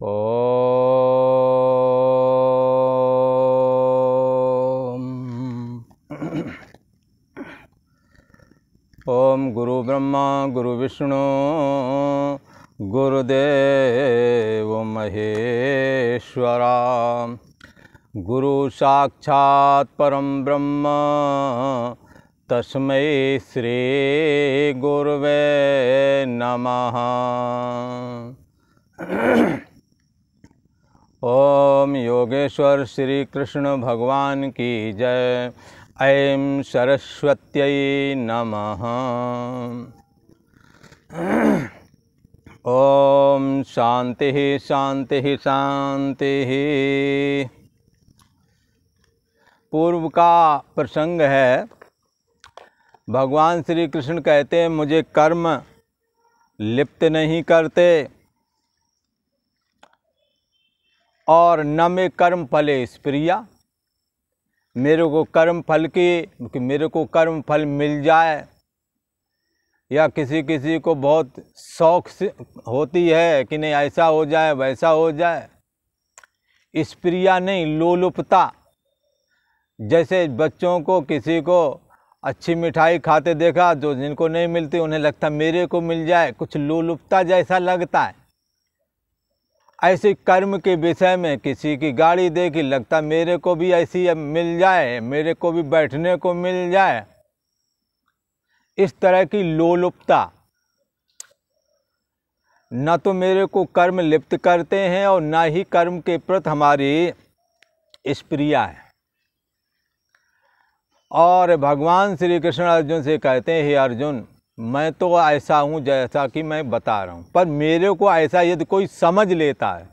ओम ओम गुरु ब्रह्मा गुरु विष्णु गुरुदेव महेश्वरा गुरु साक्षात् परम ब्रह्म तस्मै श्री गुरुवे नमः। ओम योगेश्वर श्री कृष्ण भगवान की जय। ऐं सरस्वत्यै नमः। ओम शांति शांति शांति। पूर्व का प्रसंग है। भगवान श्री कृष्ण कहते हैं मुझे कर्म लिप्त नहीं करते और न में कर्म फले स्प्रिया। मेरे को कर्म फल की मेरे को कर्म फल मिल जाए या किसी को बहुत शौक से होती है कि नहीं ऐसा हो जाए वैसा हो जाए, स्प्रिया नहीं लोलुपता। जैसे बच्चों को किसी को अच्छी मिठाई खाते देखा जो जिनको नहीं मिलती उन्हें लगता मेरे को मिल जाए, कुछ लोलुपता जैसा लगता है। ऐसे कर्म के विषय में किसी की गाड़ी देखी लगता मेरे को भी ऐसी मिल जाए, मेरे को भी बैठने को मिल जाए। इस तरह की लोलुपता न तो मेरे को कर्म लिप्त करते हैं और न ही कर्म के प्रति हमारी स्प्रिया है। और भगवान श्री कृष्ण अर्जुन से कहते हैं हे अर्जुन मैं तो ऐसा हूँ जैसा कि मैं बता रहा हूँ, पर मेरे को ऐसा यदि कोई समझ लेता है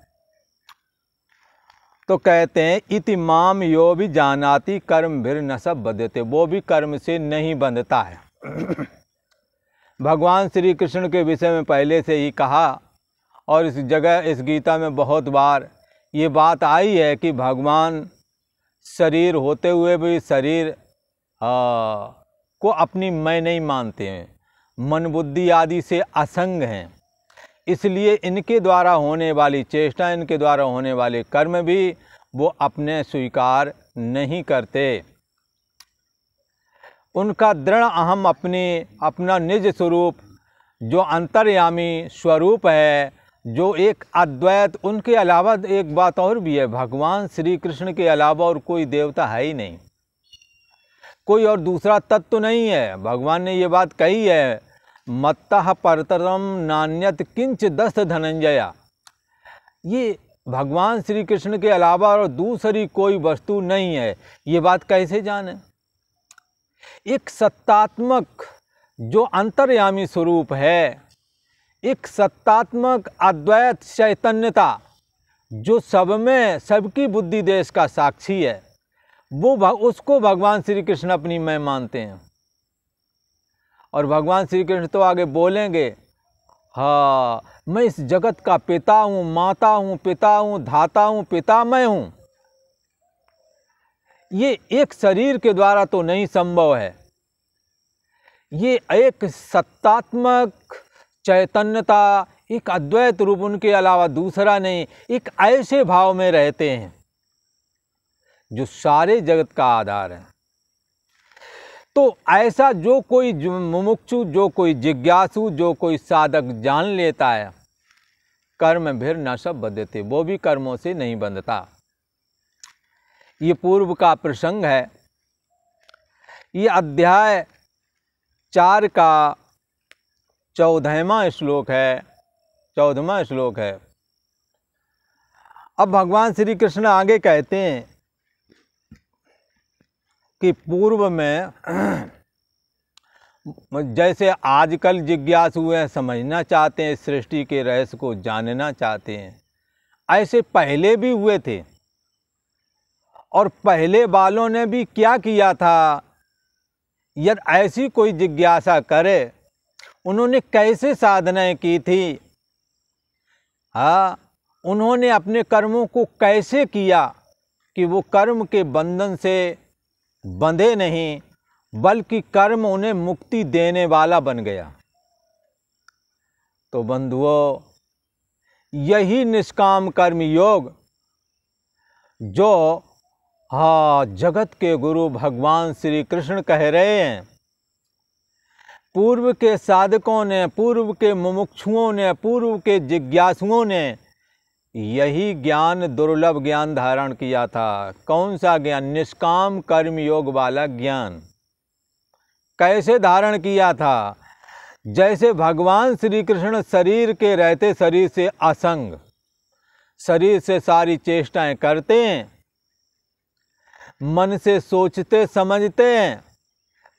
तो कहते हैं इति माम यो भी जानाति कर्म भीर न सब बंधते। वो भी कर्म से नहीं बंधता है। भगवान श्री कृष्ण के विषय में पहले से ही कहा और इस जगह इस गीता में बहुत बार ये बात आई है कि भगवान शरीर होते हुए भी शरीर को अपनी मैं नहीं मानते हैं, मन बुद्धि आदि से असंग हैं। इसलिए इनके द्वारा होने वाली चेष्टा, इनके द्वारा होने वाले कर्म भी वो अपने स्वीकार नहीं करते। उनका दृढ़ अहम अपना निज स्वरूप जो अंतर्यामी स्वरूप है, जो एक अद्वैत, उनके अलावा एक बात और भी है, भगवान श्री कृष्ण के अलावा और कोई देवता है ही नहीं, कोई और दूसरा तत्व नहीं है। भगवान ने ये बात कही है मत्तः परतरम नान्यत किंच दस्त धनंजया। ये भगवान श्री कृष्ण के अलावा और दूसरी कोई वस्तु नहीं है। ये बात कैसे जाने? एक सत्तात्मक जो अंतर्यामी स्वरूप है, एक सत्तात्मक अद्वैत चैतन्यता जो सब में सबकी बुद्धि देश का साक्षी है, वो उसको भगवान श्री कृष्ण अपनी मैं मानते हैं। और भगवान श्री कृष्ण तो आगे बोलेंगे हाँ मैं इस जगत का पिता हूँ, माता हूँ, पिता हूँ, धाता हूँ, पिता मैं हूँ। ये एक शरीर के द्वारा तो नहीं संभव है। ये एक सत्तात्मक चैतन्यता, एक अद्वैत रूप उनके अलावा दूसरा नहीं, एक ऐसे भाव में रहते हैं जो सारे जगत का आधार है। तो ऐसा जो कोई मुमुक्षु, जो कोई जिज्ञासु, जो कोई साधक जान लेता है कर्म भीर न सब बंधते, वो भी कर्मों से नहीं बंधता। ये पूर्व का प्रसंग है। ये अध्याय 4 का 14वां श्लोक है, 14वां श्लोक है। अब भगवान श्री कृष्ण आगे कहते हैं कि पूर्व में जैसे आजकल जिज्ञासु हैं, समझना चाहते हैं, सृष्टि के रहस्य को जानना चाहते हैं, ऐसे पहले भी हुए थे। और पहले वालों ने भी क्या किया था, यदि ऐसी कोई जिज्ञासा करे उन्होंने कैसे साधनाएं की थी, हाँ उन्होंने अपने कर्मों को कैसे किया कि वो कर्म के बंधन से बंधे नहीं, बल्कि कर्म उन्हें मुक्ति देने वाला बन गया। तो बंधुओं यही निष्काम कर्म योग जो जगत के गुरु भगवान श्री कृष्ण कह रहे हैं। पूर्व के साधकों ने, पूर्व के मुमुक्षुओं ने, पूर्व के जिज्ञासुओं ने यही ज्ञान, दुर्लभ ज्ञान धारण किया था। कौन सा ज्ञान? निष्काम कर्म योग वाला ज्ञान। कैसे धारण किया था? जैसे भगवान श्री कृष्ण शरीर के रहते शरीर से असंग, शरीर से सारी चेष्टाएं करते हैं, मन से सोचते समझते हैं,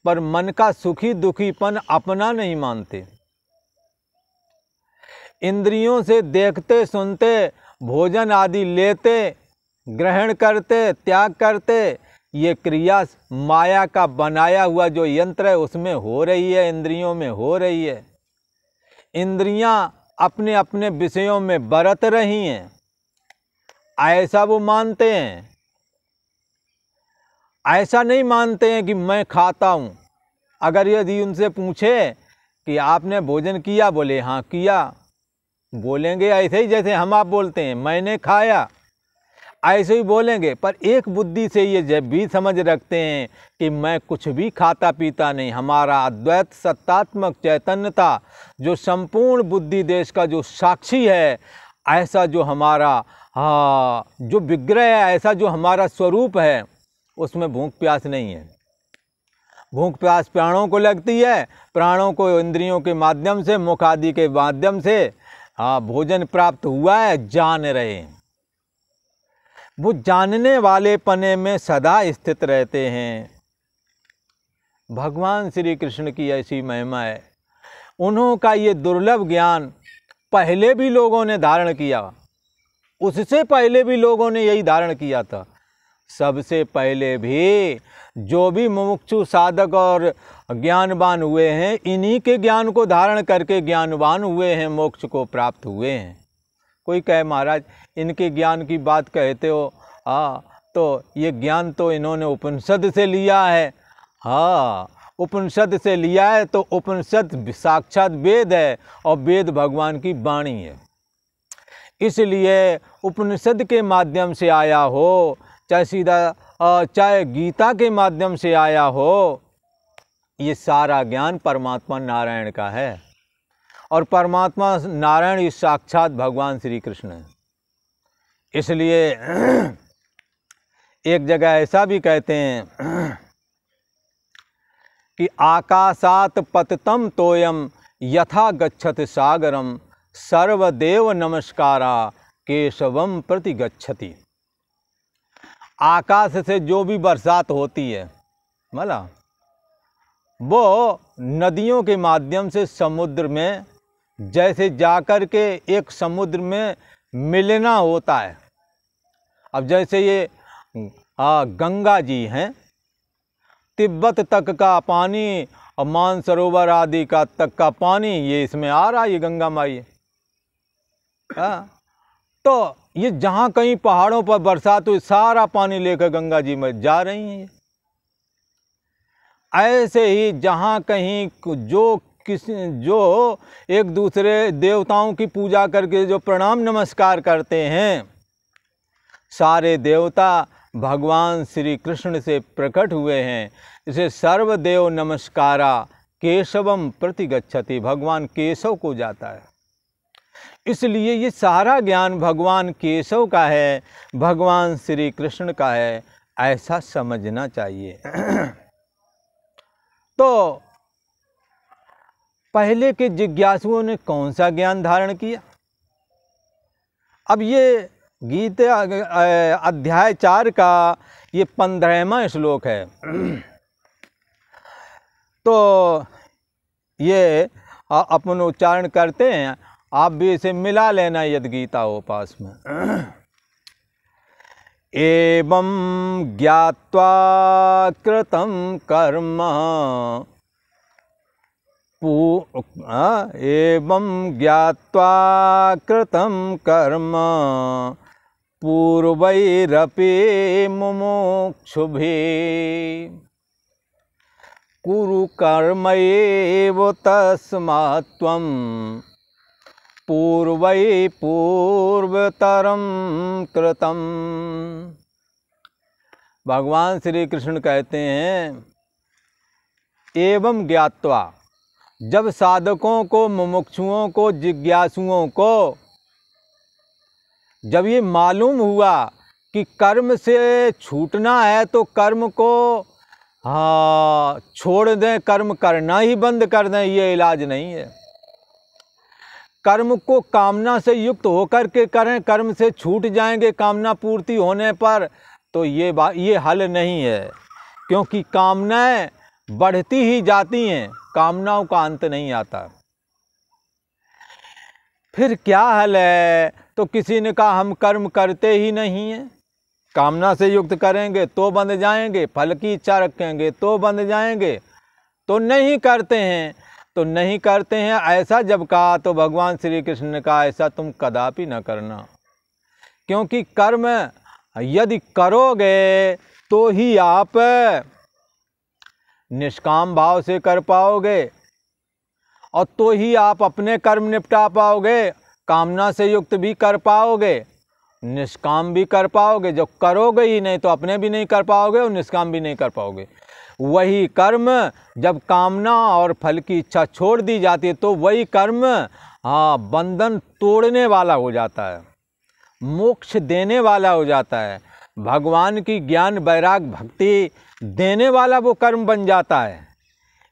पर मन का सुखी दुखीपन अपना नहीं मानते। इंद्रियों से देखते सुनते, भोजन आदि लेते, ग्रहण करते, त्याग करते, ये क्रिया माया का बनाया हुआ जो यंत्र है उसमें हो रही है, इंद्रियों में हो रही है। इंद्रियां अपने अपने विषयों में बरत रही हैं, ऐसा वो मानते हैं। ऐसा नहीं मानते हैं कि मैं खाता हूँ। अगर यदि उनसे पूछे कि आपने भोजन किया, बोले हाँ किया, बोलेंगे ऐसे ही जैसे हम आप बोलते हैं, मैंने खाया, ऐसे ही बोलेंगे। पर एक बुद्धि से ये जब भी समझ रखते हैं कि मैं कुछ भी खाता पीता नहीं, हमारा अद्वैत सत्तात्मक चैतन्यता जो संपूर्ण बुद्धि देश का जो साक्षी है, ऐसा जो हमारा जो विग्रह है, ऐसा जो हमारा स्वरूप है, उसमें भूख प्यास नहीं है। भूख प्यास प्राणों को लगती है, प्राणों को इंद्रियों के माध्यम से, मुख आदि के माध्यम से भोजन प्राप्त हुआ है, जान रहे हैं। वो जानने वाले पने में सदा स्थित रहते हैं। भगवान श्री कृष्ण की ऐसी महिमा है। उन्हों का ये दुर्लभ ज्ञान पहले भी लोगों ने धारण किया, उससे पहले भी लोगों ने यही धारण किया था। सबसे पहले भी जो भी मुमुक्षु साधक और ज्ञानवान हुए हैं, इन्हीं के ज्ञान को धारण करके ज्ञानवान हुए हैं, मोक्ष को प्राप्त हुए हैं। कोई कहे महाराज इनके ज्ञान की बात कहते हो, तो ये ज्ञान तो इन्होंने उपनिषद से लिया है। उपनिषद से लिया है तो उपनिषद साक्षात वेद है और वेद भगवान की वाणी है। इसलिए उपनिषद के माध्यम से आया हो, चाहे सीधा चाहे गीता के माध्यम से आया हो, ये सारा ज्ञान परमात्मा नारायण का है। और परमात्मा नारायण ये साक्षात भगवान श्री कृष्ण है। इसलिए एक जगह ऐसा भी कहते हैं कि आकाशात पततम तोयम यथा गच्छति सागरम सर्वदेव नमस्कारा केशवम प्रति गच्छति। आकाश से जो भी बरसात होती है, मतलब वो नदियों के माध्यम से समुद्र में जैसे जाकर के एक समुद्र में मिलना होता है। अब जैसे ये गंगा जी हैं, तिब्बत तक का पानी और मानसरोवर आदि का तक का पानी ये इसमें आ रहा है, ये गंगा माई है। तो ये जहाँ कहीं पहाड़ों पर बरसात हुई, सारा पानी लेकर गंगा जी में जा रही हैं। ऐसे ही जहाँ कहीं जो एक दूसरे देवताओं की पूजा करके जो प्रणाम नमस्कार करते हैं, सारे देवता भगवान श्री कृष्ण से प्रकट हुए हैं। इसे सर्वदेव नमस्कारा केशवम प्रति गच्छति, भगवान केशव को जाता है। इसलिए ये सारा ज्ञान भगवान केशव का है, भगवान श्री कृष्ण का है, ऐसा समझना चाहिए। तो पहले के जिज्ञासुओं ने कौन सा ज्ञान धारण किया? अब ये गीता अध्याय 4 का ये 15वां श्लोक है। तो ये अपन उच्चारण करते हैं, आप भी इसे मिला लेना यदि गीता हो पास में। एवं ज्ञात्वा कृतं कर्म एवं ज्ञात्वा कृतं कर्म पूर्वैरपि मुमुक्षुभिः कुरु कर्मैव तस्मात् त्वं पूर्वै पूर्वतरम कृतम। भगवान श्री कृष्ण कहते हैं, एवं ज्ञात्वा, जब साधकों को, मुमुक्षुओं को, जिज्ञासुओं को जब ये मालूम हुआ कि कर्म से छूटना है तो कर्म को छोड़ दें, कर्म करना ही बंद कर दें, ये इलाज नहीं है। कर्म को कामना से युक्त होकर के करें, कर्म से छूट जाएंगे कामना पूर्ति होने पर, तो ये हल नहीं है, क्योंकि कामनाएं बढ़ती ही जाती हैं, कामनाओं का अंत नहीं आता। फिर क्या हल है? तो किसी ने कहा हम कर्म करते ही नहीं हैं, कामना से युक्त करेंगे तो बंद जाएंगे, फल की इच्छा रखेंगे तो बंद जाएंगे, तो नहीं करते हैं, तो नहीं करते हैं। ऐसा जब कहा तो भगवान श्री कृष्ण ने कहा, ऐसा तुम कदापि न करना, क्योंकि कर्म यदि करोगे तो ही आप निष्काम भाव से कर पाओगे, और तो ही आप अपने कर्म निपटा पाओगे, कामना से युक्त भी कर पाओगे, निष्काम भी कर पाओगे। जब करोगे ही नहीं तो अपने भी नहीं कर पाओगे और निष्काम भी नहीं कर पाओगे। वही कर्म जब कामना और फल की इच्छा छोड़ दी जाती है तो वही कर्म बंधन तोड़ने वाला हो जाता है, मोक्ष देने वाला हो जाता है, भगवान की ज्ञान वैराग भक्ति देने वाला वो कर्म बन जाता है।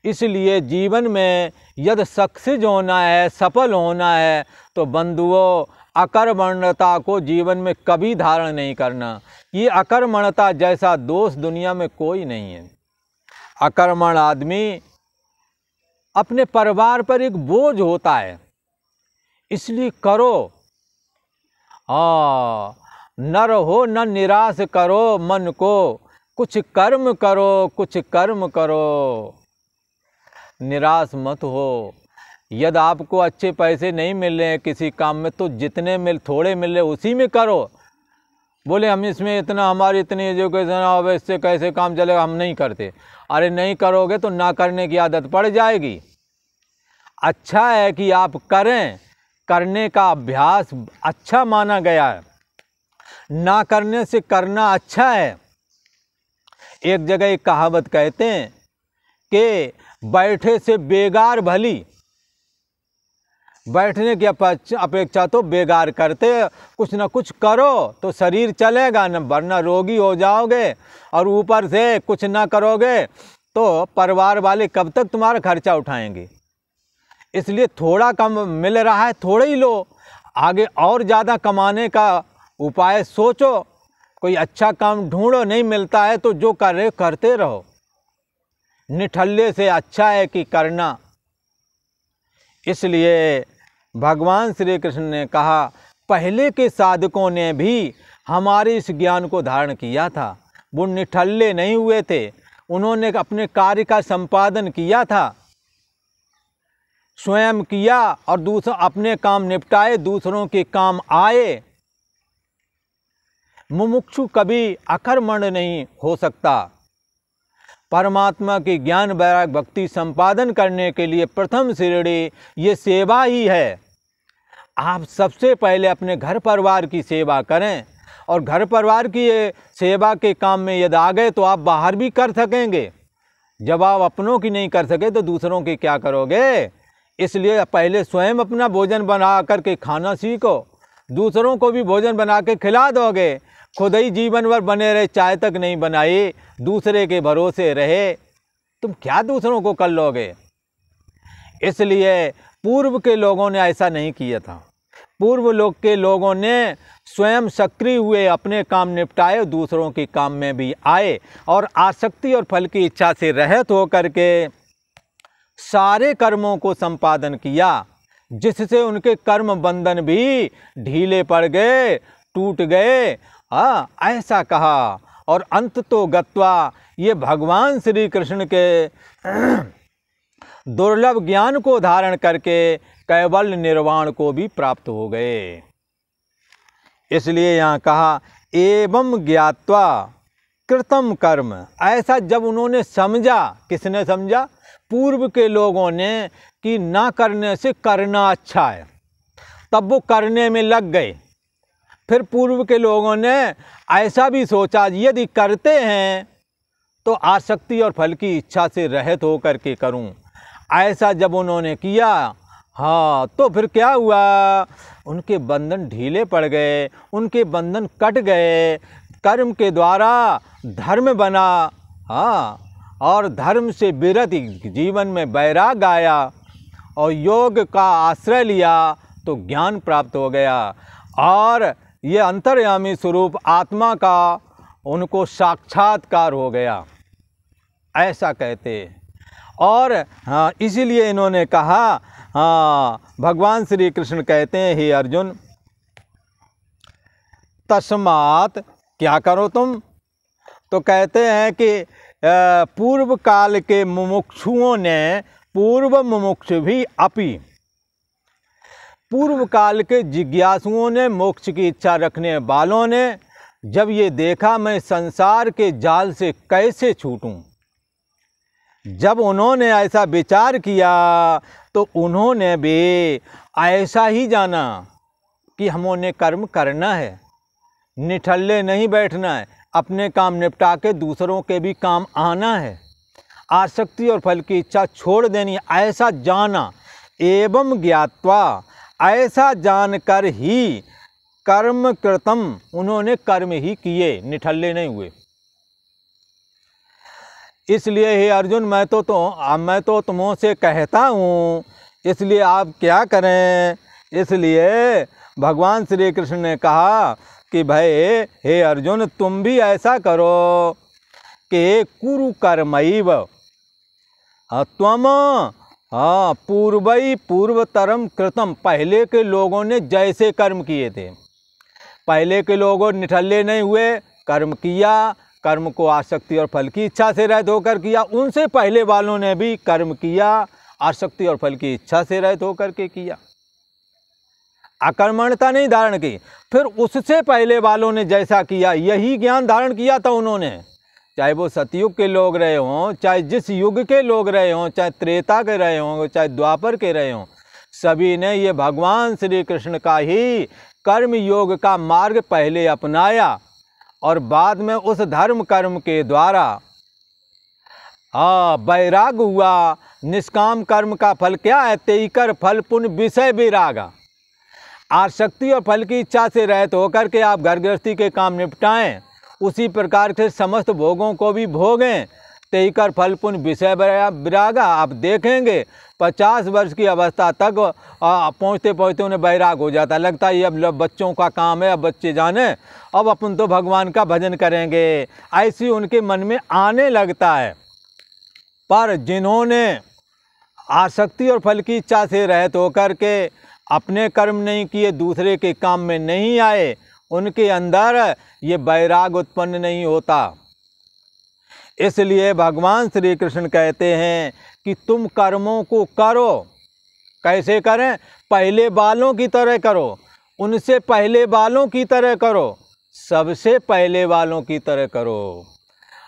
इसलिए जीवन में यदि सक्सेस होना है, सफल होना है, तो बंधुओं अकर्मण्यता को जीवन में कभी धारण नहीं करना। ये अकर्मण्यता जैसा दोष दुनिया में कोई नहीं है। अकर्मण आदमी अपने परिवार पर एक बोझ होता है, इसलिए करो, न रहो न निराश करो मन को, कुछ कर्म करो, कुछ कर्म करो, निराश मत हो। यदि आपको अच्छे पैसे नहीं मिल रहे हैं किसी काम में तो जितने थोड़े मिल रहे उसी में करो। बोले हम इसमें इतना, हमारी इतनी एजुकेशन है, इससे कैसे काम चलेगा, हम नहीं करते। अरे नहीं करोगे तो ना करने की आदत पड़ जाएगी। अच्छा है कि आप करें, करने का अभ्यास अच्छा माना गया है, ना करने से करना अच्छा है। एक जगह एक कहावत कहते हैं कि बैठे से बेगार भली, बैठने की अपेक्षा तो बेगार करते, कुछ ना कुछ करो तो शरीर चलेगा, न वरना रोगी हो जाओगे, और ऊपर से कुछ ना करोगे तो परिवार वाले कब तक तुम्हारा खर्चा उठाएंगे। इसलिए थोड़ा कम मिल रहा है, थोड़ा ही लो, आगे और ज़्यादा कमाने का उपाय सोचो, कोई अच्छा काम ढूंढो। नहीं मिलता है तो जो कर रहे करते रहो, निठल्ले से अच्छा है कि करना। इसलिए भगवान श्री कृष्ण ने कहा, पहले के साधकों ने भी हमारे इस ज्ञान को धारण किया था, वो निठल्ले नहीं हुए थे, उन्होंने अपने कार्य का संपादन किया था, स्वयं किया और दूसरा अपने काम निपटाए, दूसरों के काम आए। मुमुक्षु कभी अकर्मण्य नहीं हो सकता। परमात्मा की ज्ञान वैराग भक्ति संपादन करने के लिए प्रथम श्रेणी ये सेवा ही है। आप सबसे पहले अपने घर परिवार की सेवा करें, और घर परिवार की सेवा के काम में यदि आ गए तो आप बाहर भी कर सकेंगे। जब आप अपनों की नहीं कर सके तो दूसरों की क्या करोगे। इसलिए पहले स्वयं अपना भोजन बना करके खाना सीखो, दूसरों को भी भोजन बना के खिला दोगे। खुद ही जीवन भर बने रहे, चाय तक नहीं बनाई, दूसरे के भरोसे रहे, तुम क्या दूसरों को कर लोगे। इसलिए पूर्व के लोगों ने ऐसा नहीं किया था। पूर्व लोग के लोगों ने स्वयं सक्रिय हुए, अपने काम निपटाए, दूसरों के काम में भी आए, और आसक्ति और फल की इच्छा से रहित होकर के सारे कर्मों को संपादन किया, जिससे उनके कर्म बंधन भी ढीले पड़ गए, टूट गए। ऐसा कहा, और अंत तो गत्वा ये भगवान श्री कृष्ण के दुर्लभ ज्ञान को धारण करके कैवल्य निर्वाण को भी प्राप्त हो गए। इसलिए यहाँ कहा, एवं ज्ञात्वा कृतम कर्म। ऐसा जब उन्होंने समझा, किसने समझा? पूर्व के लोगों ने, कि ना करने से करना अच्छा है, तब वो करने में लग गए। फिर पूर्व के लोगों ने ऐसा भी सोचा, यदि करते हैं तो आसक्ति और फल की इच्छा से रहित होकर के करूं। ऐसा जब उन्होंने किया, हाँ, तो फिर क्या हुआ, उनके बंधन ढीले पड़ गए, उनके बंधन कट गए, कर्म के द्वारा धर्म बना। हाँ, और धर्म से विरत जीवन में वैराग आया और योग का आश्रय लिया तो ज्ञान प्राप्त हो गया और ये अंतर्यामी स्वरूप आत्मा का उनको साक्षात्कार हो गया, ऐसा कहते। और हाँ, इसीलिए इन्होंने कहा, हाँ, भगवान श्री कृष्ण कहते हैं, हे अर्जुन, तस्मात् क्या करो तुम, तो कहते हैं कि पूर्व काल के मुमुक्षुओं ने, पूर्व मुमुक्षु भी अपि, पूर्व काल के जिज्ञासुओं ने, मोक्ष की इच्छा रखने वालों ने जब ये देखा मैं संसार के जाल से कैसे छूटूं, जब उन्होंने ऐसा विचार किया तो उन्होंने भी ऐसा ही जाना कि हमने कर्म करना है, निठल्ले नहीं बैठना है, अपने काम निपटा के दूसरों के भी काम आना है, आसक्ति और फल की इच्छा छोड़ देनी, ऐसा जाना। एवं ज्ञात्वा, ऐसा जानकर ही कर्म कृतम, उन्होंने कर्म ही किए, निठल्ले नहीं हुए। इसलिए हे अर्जुन, मैं तो तुमों से कहता हूँ, इसलिए आप क्या करें। इसलिए भगवान श्री कृष्ण ने कहा कि भाई हे अर्जुन, तुम भी ऐसा करो कि कुरु कर्मैव त्वम, हाँ, पूर्वतरम कृतम, पहले के लोगों ने जैसे कर्म किए थे, पहले के लोगों निठल्ले नहीं हुए, कर्म किया, कर्म को आसक्ति और फल की इच्छा से रहित होकर किया, उनसे पहले वालों ने भी कर्म किया, आसक्ति और फल की इच्छा से रहित होकर के किया, अकर्मण्यता नहीं धारण की। फिर उससे पहले वालों ने जैसा किया, यही ज्ञान धारण किया था उन्होंने, चाहे वो सतयुग के लोग रहे हों, चाहे जिस युग के लोग रहे हों, चाहे त्रेता के रहे हों, चाहे द्वापर के रहे हों, सभी ने ये भगवान श्री कृष्ण का ही कर्म योग का मार्ग पहले अपनाया और बाद में उस धर्म कर्म के द्वारा वैराग हुआ। निष्काम कर्म का फल क्या है, तेईकर फल पुण्य विषय विरागा। आसक्ति और फल की इच्छा से रहित होकर के आप घर गृहस्थी के काम निपटाएं, उसी प्रकार से समस्त भोगों को भी भोगें, तेईकर फल पुण्य विषय विरागा। आप देखेंगे 50 वर्ष की अवस्था तक पहुँचते पहुँचते उन्हें वैराग हो जाता, लगता है ये अब बच्चों का काम है, अब बच्चे जाने, अब अपन तो भगवान का भजन करेंगे, ऐसी उनके मन में आने लगता है। पर जिन्होंने आसक्ति और फल की इच्छा से रहित होकर के अपने कर्म नहीं किए, दूसरे के काम में नहीं आए, उनके अंदर ये वैराग उत्पन्न नहीं होता। इसलिए भगवान श्री कृष्ण कहते हैं कि तुम कर्मों को करो। कैसे करें, पहले वालों की तरह करो, उनसे पहले वालों की तरह करो, सबसे पहले वालों की तरह करो।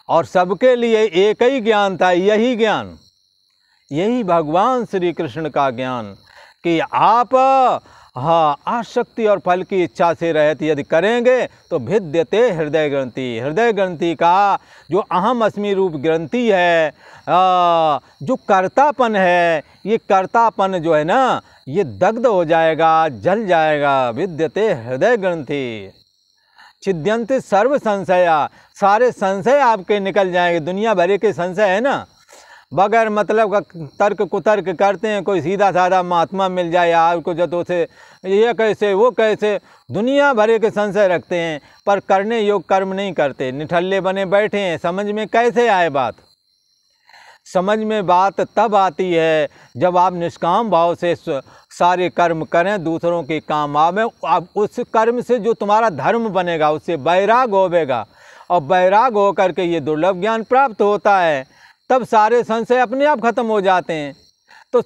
और सबके लिए एक ही ज्ञान था, यही ज्ञान, यही भगवान श्री कृष्ण का ज्ञान कि आप आसक्ति और फल की इच्छा से रहित यदि करेंगे तो भिद्यते हृदय ग्रंथि, हृदय ग्रंथि का जो अहम अस्मि रूप ग्रंथि है, जो कर्तापन है, ये कर्तापन जो है ना, ये दग्ध हो जाएगा, जल जाएगा। विद्यते हृदय ग्रंथि छिद्यन्ते सर्व संशया, सारे संशय आपके निकल जाएंगे। दुनिया भरे के संशय है ना, बगैर मतलब का तर्क कुतर्क करते हैं, कोई सीधा साधा महात्मा मिल जाए आपको जतो से ये कैसे वो कैसे, दुनिया भरे के संशय रखते हैं, पर करने योग कर्म नहीं करते, निठल्ले बने बैठे हैं। समझ में कैसे आए बात, समझ में बात तब आती है जब आप निष्काम भाव से सारे कर्म करें, दूसरों के काम आवे, आप उस कर्म से जो तुम्हारा धर्म बनेगा उससे वैराग होवेगा, और वैराग हो करके ये दुर्लभ ज्ञान प्राप्त होता है, तब सारे संशय अपने आप खत्म हो जाते हैं। तो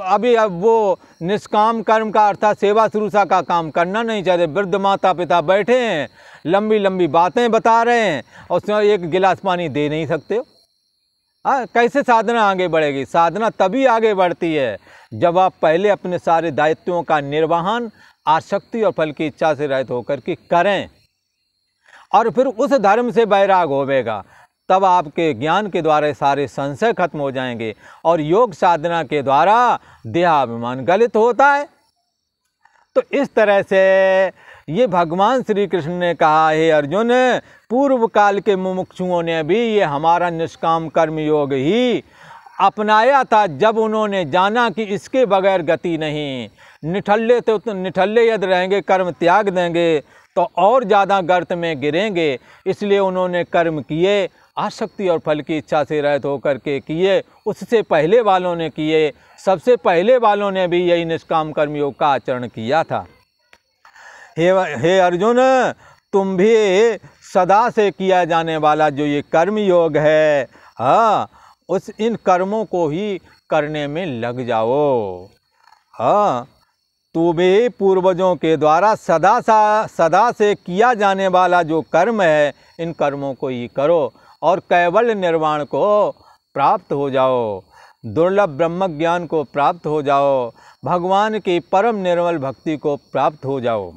अभी अब वो निष्काम कर्म का अर्थात सेवा शुश्रूषा का काम करना नहीं चाहते। वृद्ध माता पिता बैठे हैं, लंबी लंबी बातें बता रहे हैं और उसमें एक गिलास पानी दे नहीं सकते हो। कैसे साधना आगे बढ़ेगी? साधना तभी आगे बढ़ती है जब आप पहले अपने सारे दायित्वों का निर्वहन आसक्ति और फल की इच्छा से रहित होकर के करें, और फिर उस धर्म से वैराग होवेगा। तब आपके ज्ञान के द्वारा सारे संशय खत्म हो जाएंगे और योग साधना के द्वारा देहाभिमान गलित होता है। तो इस तरह से ये भगवान श्री कृष्ण ने कहा, हे अर्जुन, पूर्व काल के मुमुक्षुओं ने भी ये हमारा निष्काम कर्म योग ही अपनाया था, जब उन्होंने जाना कि इसके बगैर गति नहीं। निठल्ले यदि रहेंगे, कर्म त्याग देंगे तो और ज़्यादा गर्त में गिरेंगे। इसलिए उन्होंने कर्म किए, आसक्ति और फल की इच्छा से रहित होकर के किए। उससे पहले वालों ने किए, सबसे पहले वालों ने भी यही निष्काम कर्म योग का आचरण किया था। हे अर्जुन, तुम भी सदा से किया जाने वाला जो ये कर्म योग है, हाँ, इन कर्मों को ही करने में लग जाओ। हाँ, तू भी पूर्वजों के द्वारा सदा से किया जाने वाला जो कर्म है, इन कर्मों को ही करो और कैवल्य निर्वाण को प्राप्त हो जाओ, दुर्लभ ब्रह्म ज्ञान को प्राप्त हो जाओ, भगवान की परम निर्मल भक्ति को प्राप्त हो जाओ।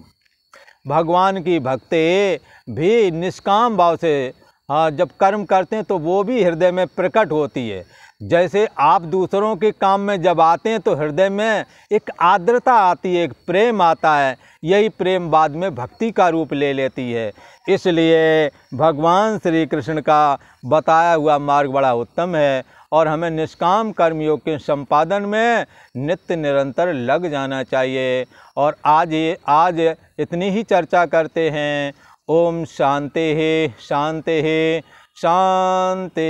भगवान की भक्ति भी निष्काम भाव से जब कर्म करते हैं तो वो भी हृदय में प्रकट होती है। जैसे आप दूसरों के काम में जब आते हैं तो हृदय में एक आर्द्रता आती है, एक प्रेम आता है। यही प्रेम बाद में भक्ति का रूप ले लेती है। इसलिए भगवान श्री कृष्ण का बताया हुआ मार्ग बड़ा उत्तम है और हमें निष्काम कर्मयोग के संपादन में नित्य निरंतर लग जाना चाहिए। और आज इतनी ही चर्चा करते हैं। ओम शांति शांति शांति।